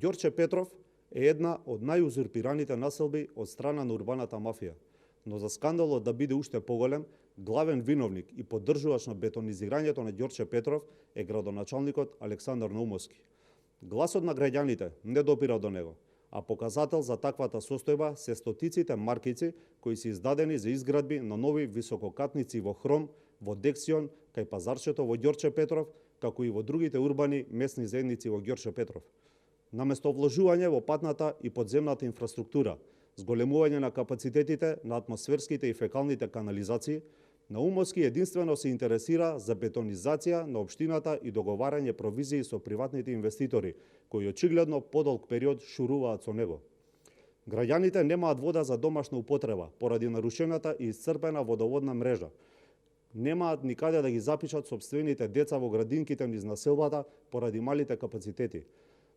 Ѓорче Петров е една од најузурпираните населби од страна на урбаната мафија, но за скандалот да биде уште поголем, главен виновник и поддржувач на бетонизирањето на Ѓорче Петров е градоначалникот Александар Наумовски. Гласот на граѓаните не допира до него, а показател за таквата состојба се стотиците маркици кои се издадени за изградби на нови висококатници во Хром, во Дексион, кај пазарчето во Ѓорче Петров, како и во другите урбани месни заедници во Ѓорче Петров. Наместо вложување во патната и подземната инфраструктура, зголемување на капацитетите на атмосферските и фекалните канализации, Наумовски единствено се интересира за бетонизација на општината и договарање провизии со приватните инвеститори, кои очигледно подолг период шуруваат со него. Граѓаните немаат вода за домашна употреба поради нарушената и исцрпена водоводна мрежа. Немаат никаде да ги запишат сопствените деца во градинките низ населбата поради малите капацитети.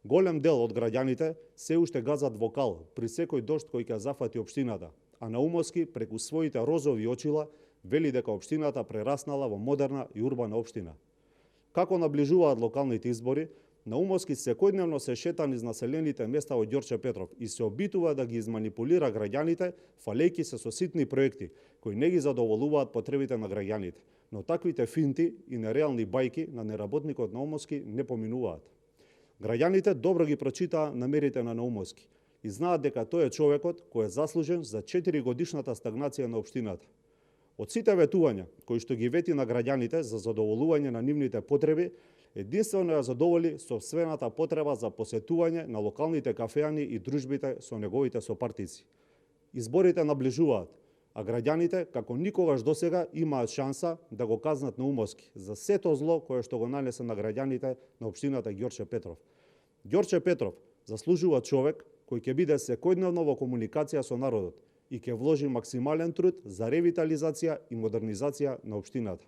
Голем дел од граѓаните се уште газат вокал при секој дожд кој ќе зафати општината, а Наумовски преку своите розови очила вели дека општината прераснала во модерна и урбана општина. Како наближуваат локалните избори, Наумовски секојдневно се шета низ населените места во Ѓорче Петров и се обидува да ги изманипулира граѓаните, фалејќи се со ситни проекти кои не ги задоволуваат потребите на граѓаните. Но таквите финти и нереални бајки на неработникот Наумовски не поминуваат. Граѓаните добро ги прочитаа намерите на Наумовски и знаат дека тој е човекот кој е заслужен за 4-годишната стагнација на општината. Од сите ветувања кои што ги вети на граѓаните за задоволување на нивните потреби, единствено ја задоволи сопствената потреба за посетување на локалните кафеани и дружбите со неговите сопартици. Изборите наближуваат, а граѓаните како никогаш досега имаат шанса да го казнат Наумовски за сето зло кое што го нанесе на граѓаните на општината Ѓорче Петров. Ѓорче Петров заслужува човек кој ќе биде секојдневно во комуникација со народот и ќе вложи максимален труд за ревитализација и модернизација на општината.